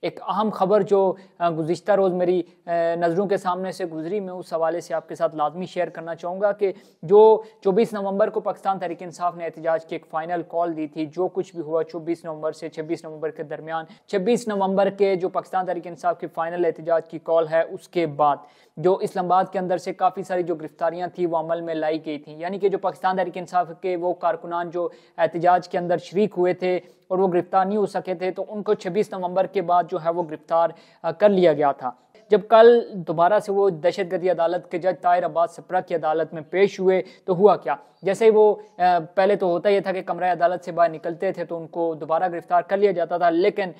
एक अहम खबर जो गुज़िश्ता रोज़ मेरी नज़रों के सामने से गुजरी, मैं उस हवाले से आपके साथ लाजमी शेयर करना चाहूँगा कि जो 24 नवंबर को पाकिस्तान तहरीक इंसाफ ने एहतजाज की एक फ़ाइनल कॉल दी थी। जो कुछ भी हुआ 24 नवंबर से 26 नवंबर के दरमियान, 26 नवंबर के जो पाकिस्तान तहरीक इंसाफ की फ़ाइनल एहतजाज की कॉल है, उसके बाद जो इस्लामाबाद के अंदर से काफ़ी सारी जो गिरफ्तारियाँ थी वो अमल में लाई गई थी। यानी कि जो पाकिस्तान तहरीक इंसाफ के वो कारकुनान जो एहतजाज के अंदर शरीक हुए थे और वो गिरफ्तार नहीं हो सके थे, तो उनको 26 नवंबर के बाद जो है वो गिरफ्तार कर लिया गया था। जब कल दोबारा से वो दहशतगर्दी अदालत के जज ताहिर अब्बास सप्रा की अदालत में पेश हुए तो हुआ क्या, जैसे ही वो पहले तो होता यह था कि कमरा अदालत से बाहर निकलते थे तो उनको दोबारा गिरफ्तार कर लिया जाता था, लेकिन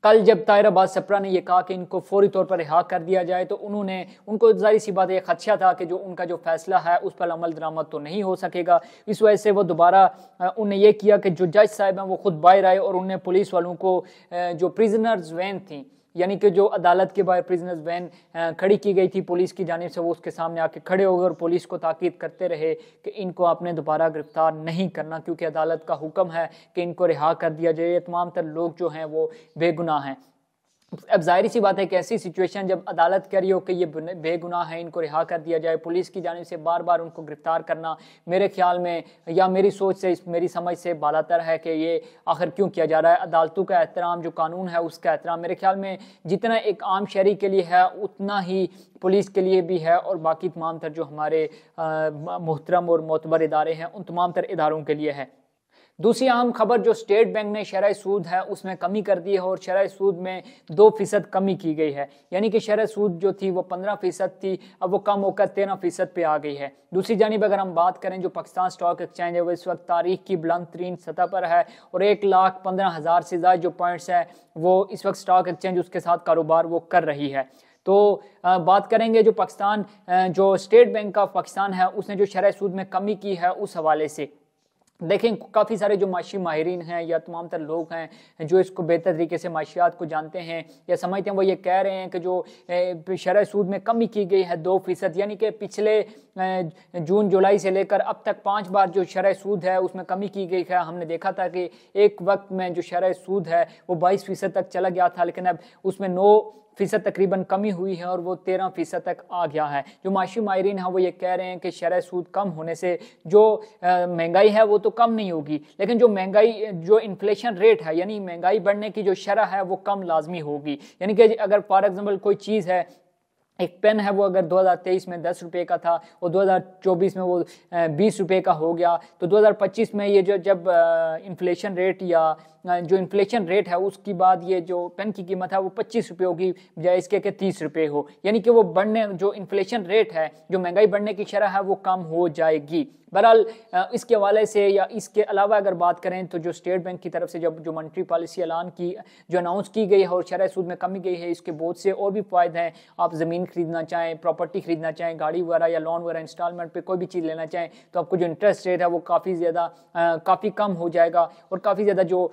कल जब ताहिर अब्बास सप्रा ने यह कहा कि इनको फौरी तौर पर रिहा कर दिया जाए तो उनको जाहिर सी बात, एक खदशा था कि जो उनका जो फैसला है उस पर अमल दरामद तो नहीं हो सकेगा। इस वजह से वो दोबारा उन्हें यह किया कि जो जज साहब हैं वो खुद बाहर आए और उन्हें पुलिस वालों को जो प्रिजनर्स वैन थी, यानी कि जो अदालत के बाहर प्रिजनर्स वैन खड़ी की गई थी पुलिस की जानिब से, वो उसके सामने आके खड़े हो गए और पुलिस को ताकीद करते रहे कि इनको आपने दोबारा गिरफ्तार नहीं करना, क्योंकि अदालत का हुक्म है कि इनको रिहा कर दिया जाए। तमाम तर लोग जो हैं वो बेगुनाह हैं। अब जाहिर सी बात है कि ऐसी सिचुएशन जब अदालत कह रही हो कि ये बेगुनाह है, इनको रिहा कर दिया जाए, पुलिस की जानिब से बार बार उनको गिरफ्तार करना मेरे ख्याल में या मेरी सोच से, मेरी समझ से बालातर है कि ये आखिर क्यों किया जा रहा है। अदालतों का एहतराम, जो कानून है उसका एहतराम मेरे ख्याल में जितना एक आम शहरी के लिए है उतना ही पुलिस के लिए भी है और बाकी तमाम तर जो हमारे मोहतरम और मोतबर इदारे हैं उन तमाम तर इदारों के लिए है। दूसरी अहम खबर, जो स्टेट बैंक ने शरह सूद है उसमें कमी कर दी है और शरह सूद में 2% कमी की गई है। यानी कि शरह सूद जो थी वो 15% थी, अब वो कम होकर 13% पे आ गई है। दूसरी जानिब अगर हम बात करें, जो पाकिस्तान स्टॉक एक्सचेंज है वो इस वक्त तारीख की बुलंद तरीन सतह पर है और 1,15,000 से ज़्यादा जो पॉइंट्स है वो इस वक्त स्टॉक एक्सचेंज उसके साथ कारोबार वो कर रही है। तो बात करेंगे जो पाकिस्तान, जो स्टेट बैंक ऑफ पाकिस्तान है उसने जो शरह सूद में कमी की है उस हवाले से देखें, काफ़ी सारे जो माशी माहिरीन हैं या तमाम तर लोग हैं जो इसको बेहतर तरीके से माशियात को जानते हैं या समझते हैं, वो ये कह रहे हैं कि जो शरह सूद में कमी की गई है 2%, यानी कि पिछले जून जुलाई से लेकर अब तक 5 बार जो शरह सूद है उसमें कमी की गई है। हमने देखा था कि एक वक्त में जो शरह सूद है वो 22% तक चला गया था, लेकिन अब उसमें 9% तकरीबन कमी हुई है और वो 13% तक आ गया है। जो माशी माहिरीन हैं वो ये कह रहे हैं कि शरह सूद कम होने से जो महंगाई है वो तो कम नहीं होगी, लेकिन जो महंगाई, जो इन्फ्लेशन रेट है यानी महंगाई बढ़ने की जो शरह है वो कम लाजमी होगी। यानी कि अगर फॉर एग्जाम्पल कोई चीज़ है, एक पेन है, वो अगर 2023 में 10 रुपये का था और 2024 में वो 20 रुपये का हो गया, तो 2025 में ये जब इन्फ्लेशन रेट या जो इन्फ्लेशन रेट है उसकी बाद ये जो पेन की कीमत है वो 25 रुपये होगी बजाय इसके कि 30 रुपये हो। यानी कि वो बढ़ने, जो इन्फ्लेशन रेट है, जो महंगाई बढ़ने की शरह है वो कम हो जाएगी। बहरहाल इसके हवाले से या इसके अलावा अगर बात करें तो जो स्टेट बैंक की तरफ से जब जो मॉनेटरी पॉलिसी ऐलान की, जो अनाउंस की गई है और शरह सूद में कमी गई है, इसके बहुत से और भी फ़ायदे हैं। आप ज़मीन खरीदना चाहें, प्रॉपर्टी खरीदना चाहें, गाड़ी वगैरह या लोन वगैरह इंस्टॉलमेंट पे कोई भी चीज़ लेना चाहें तो आपको जो इंटरेस्ट रेट है वो काफ़ी कम हो जाएगा और काफ़ी ज़्यादा जो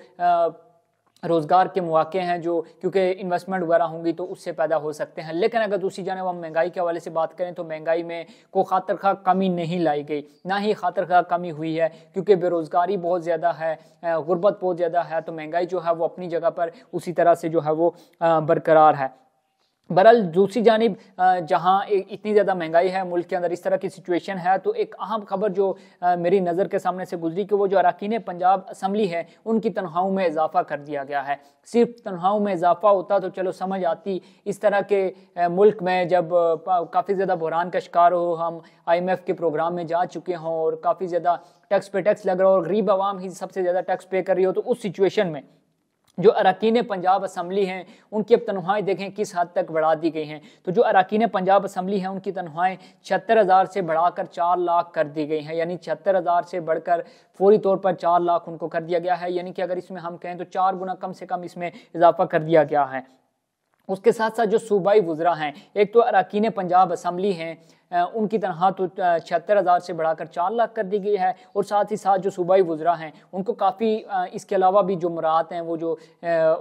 रोज़गार के मौके हैं जो, क्योंकि इन्वेस्टमेंट वगैरह होंगी तो उससे पैदा हो सकते हैं। लेकिन अगर दूसरी जानिब हम महंगाई के हवाले से बात करें तो महंगाई में को खातिर-खा कमी नहीं लाई गई, ना ही खातिर-खा कमी हुई है, क्योंकि बेरोज़गारी बहुत ज़्यादा है, गुर्बत बहुत ज़्यादा है, तो महंगाई जो है वो अपनी जगह पर उसी तरह से जो है वो बरकरार है। बहरहाल दूसरी जानिब जहाँ इतनी ज़्यादा महंगाई है मुल्क के अंदर, इस तरह की सिचुएशन है, तो एक अहम खबर जो मेरी नज़र के सामने से गुजरी कि वो जो अरकान पंजाब असम्बली है उनकी तनख्वाहों में इजाफा कर दिया गया है। सिर्फ तनख्वाहों में इजाफा होता तो चलो समझ आती, इस तरह के मुल्क में जब काफ़ी ज़्यादा बहरान का शिकार हो, हम IMF के प्रोग्राम में जा चुके हों और काफ़ी ज़्यादा टैक्स पे टैक्स लग रहा हो और गरीब आवाम ही सबसे ज़्यादा टैक्स पे कर रही हो, तो उस सिचुएशन में जो अरकान पंजाब असम्बली हैं उनकी अब तनख्वाहें देखें किस हद तक बढ़ा दी गई हैं। तो जो अरकान पंजाब असम्बली हैं उनकी तनख्वाहें 76,000 से बढ़ाकर 4 लाख कर दी गई हैं, यानी 76,000 से बढ़कर फौरी तौर पर 4 लाख उनको कर दिया गया है। यानी कि अगर इसमें हम कहें तो 4 गुना कम से कम इसमें इजाफा कर दिया गया है। उसके साथ साथ जो सूबाई वुज़रा हैं, एक तो अरकान पंजाब असम्बली हैं, उनकी तनख्वाह तो 76,000 से बढ़ाकर 4 लाख कर दी गई है और साथ ही साथ जो सूबाई वुज़रा हैं उनको काफ़ी इसके अलावा भी जो मुराद हैं वो जो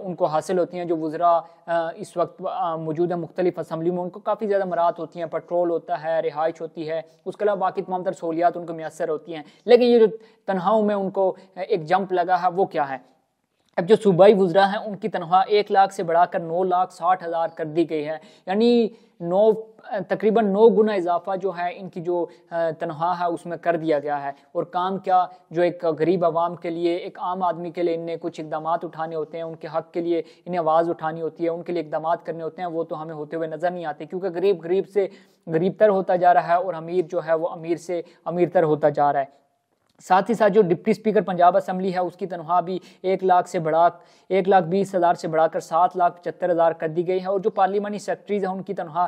उनको हासिल होती हैं, जो वुज़रा इस वक्त मौजूद है मुख्तलिफ असम्बली में, उनको काफ़ी ज़्यादा मुराद होती हैं, पेट्रोल होता है, रिहाइश होती है, उसके अलावा बाकी तमाम तर सहूलियात उनको मैसर होती हैं। लेकिन ये जो तनख्वाहों में उनको एक जंप लगा है वो क्या है, अब जो सूबाई वुज़रा हैं उनकी तनख्वाह 1 लाख से बढ़ाकर 9,60,000 कर दी गई है, यानी तकरीबन 9 गुना इजाफा जो है इनकी जो तनख्वाह है उसमें कर दिया गया है। और काम क्या, जो एक गरीब आवाम के लिए, एक आम आदमी के लिए इन्हें कुछ इकदाम उठाने होते हैं, उनके हक़ के लिए इन्हें आवाज़ उठानी होती है, उनके लिए इकदाम करने होते हैं, वो तो हमें होते हुए नज़र नहीं आते, क्योंकि गरीब गरीब से गरीबतर होता जा रहा है और अमीर जो है वो अमीर से अमीरतर होता जा रहा है। साथ ही साथ जो डिप्टी स्पीकर पंजाब असम्बली है उसकी तनख्वाह भी 1,20,000 से बढ़ाकर 7,75,000 कर दी गई है। और जो पार्लिमानी सेक्रेटरीज हैं उनकी तनख्वाह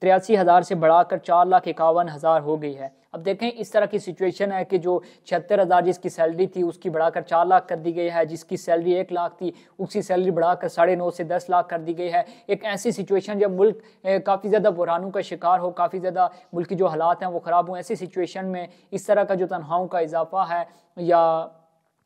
83,000 से बढ़ाकर 4,51,000 हो गई है। अब देखें इस तरह की सिचुएशन है कि जो 76,000 जिसकी सैलरी थी उसकी बढ़ाकर 4 लाख कर दी गई है, जिसकी सैलरी 1 लाख थी उसकी सैलरी बढ़ाकर 9.5 से 10 लाख कर दी गई है। एक ऐसी सिचुएशन जब मुल्क काफ़ी ज़्यादा बुरानों का शिकार हो, काफ़ी ज़्यादा मुल्क की जो हालात हैं वो ख़राब हों, ऐसी सिचुएशन में इस तरह का जो तनख्वाहों का इजाफा है या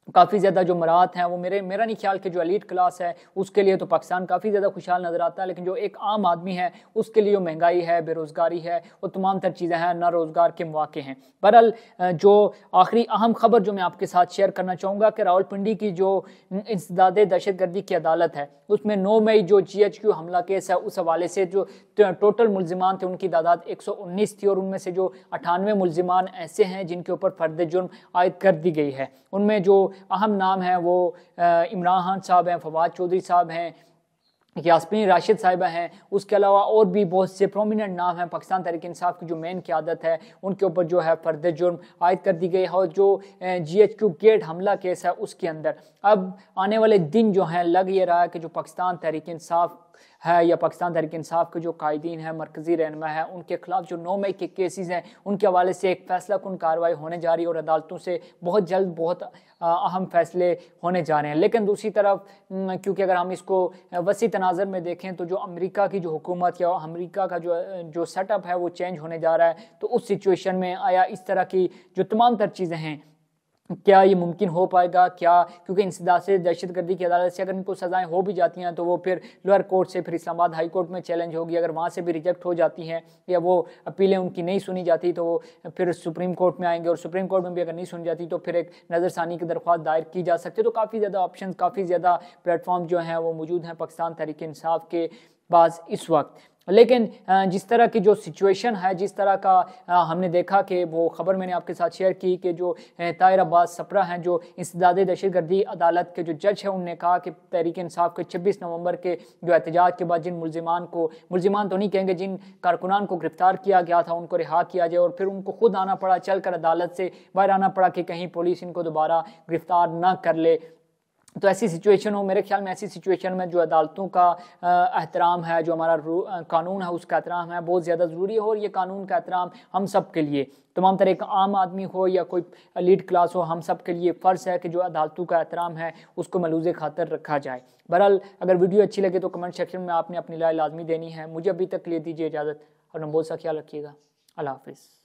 काफ़ी ज़्यादा जो मराहत हैं वो मेरा नहीं ख्याल कि जो एलीट क्लास है उसके लिए तो पाकिस्तान काफ़ी ज़्यादा खुशहाल नज़र आता है, लेकिन जो एक आम आदमी है उसके लिए जो महंगाई है, बेरोज़गारी है, वो तमाम तर चीज़ें हैं, ना रोज़गार के मौके हैं। बहरहाल जो आखिरी अहम खबर जो मैं आपके साथ शेयर करना चाहूँगा कि रावलपिंडी की जो इंसदाद दहशतगर्दी की अदालत है उसमें 9 मई जो GHQ हमला केस है उस हवाले से जो टोटल मुल्जिमान थे उनकी तादाद 119 थी और उनमें से जो 98 मुल्जिमान ऐसे हैं जिनके ऊपर फर्द जुर्म आयद कर दी गई है। उनमें जो अहम नाम हैं वो इमरान खान साहब हैं, फवाद चौधरी साहब हैं, यास्मीन राशिद साहिबा हैं, उसके अलावा और भी बहुत से प्रोमिनेंट नाम हैं। पाकिस्तान तहरीक इंसाफ की जो मेन क़यादत है उनके ऊपर जो है फर्द जुर्म आयद कर दी गई है। और जो GHQ गेट हमला केस है उसके अंदर अब आने वाले दिन जो हैं लग ये रहा है कि जो पाकिस्तान तहरीक इंसाफ है या पाकिस्तान तहरीक इंसाफ के जो कायदीन हैं, मरकज़ी रहनुमा है, उनके खिलाफ जो 9 मई के केसेस हैं उनके हवाले से एक फैसला कुन कार्रवाई होने जा रही है और अदालतों से बहुत जल्द बहुत अहम फैसले होने जा रहे हैं। लेकिन दूसरी तरफ क्योंकि अगर हम इसको वसी तनाज़र में देखें तो जो अमेरिका की जो हुकूमत या अमेरिका का जो सेटअप है वो चेंज होने जा रहा है, तो उस सिचुएशन में आया इस तरह की जो तमाम तर चीज़ें हैं क्या ये मुमकिन हो पाएगा क्या, क्योंकि इंसदाद से दहशतगर्दी की अदालत से अगर इनको सज़ाएं हो भी जाती हैं तो वो फिर लोअर कोर्ट से फिर इस्लामाबाद हाई कोर्ट में चैलेंज होगी, अगर वहाँ से भी रिजेक्ट हो जाती हैं या वो अपीलें उनकी नहीं सुनी जाती तो वो फिर सुप्रीम कोर्ट में आएंगे और सुप्रीम कोर्ट में भी अगर नहीं सुनी जाती तो फिर एक नज़रसानी की दरख्वास्त दायर की जा सकती है। तो काफ़ी ज़्यादा ऑप्शन, काफ़ी ज़्यादा प्लेटफॉर्म जो हैं वो मौजूद हैं पाकिस्तान तहरीक इंसाफ के पास इस वक्त। लेकिन जिस तरह की जो सिचुएशन है, जिस तरह का हमने देखा कि वो खबर मैंने आपके साथ शेयर की कि जो ताहिर अब्बास सपरा हैं जो इंसदाद दहशतगर्दी अदालत के जो जज हैं उनने कहा कि तहरीक इंसाफ के 26 नवंबर के जो एहतजाज के बाद जिन मुल्जिमान तो नहीं कहेंगे, जिन कारकुनान को गिरफ्तार किया गया था उनको रिहा किया जाए और फिर उनको खुद आना पड़ा, चल कर अदालत से बाहर आना पड़ा कि कहीं पुलिस इनको दोबारा गिरफ्तार ना कर ले। तो ऐसी सिचुएशन हो, मेरे ख्याल में ऐसी सिचुएशन में जो अदालतों का एहतराम है, जो हमारा कानून है उसका एहतराम है बहुत ज़्यादा ज़रूरी है। और ये कानून का एहतराम हम सब के लिए, तमाम तरह का आम आदमी हो या कोई एलीट क्लास हो, हम सब के लिए फ़र्ज़ है कि जो अदालतों का एहतराम है उसको मलूज़ खातर रखा जाए। बहरहाल अगर वीडियो अच्छी लगे तो कमेंट सेक्शन में आपने अपनी राय लाजमी देनी है। मुझे अभी तक लिए दीजिए इजाज़त और बहुत सा ख्याल रखिएगा। अल्लाह हाफ़िज़।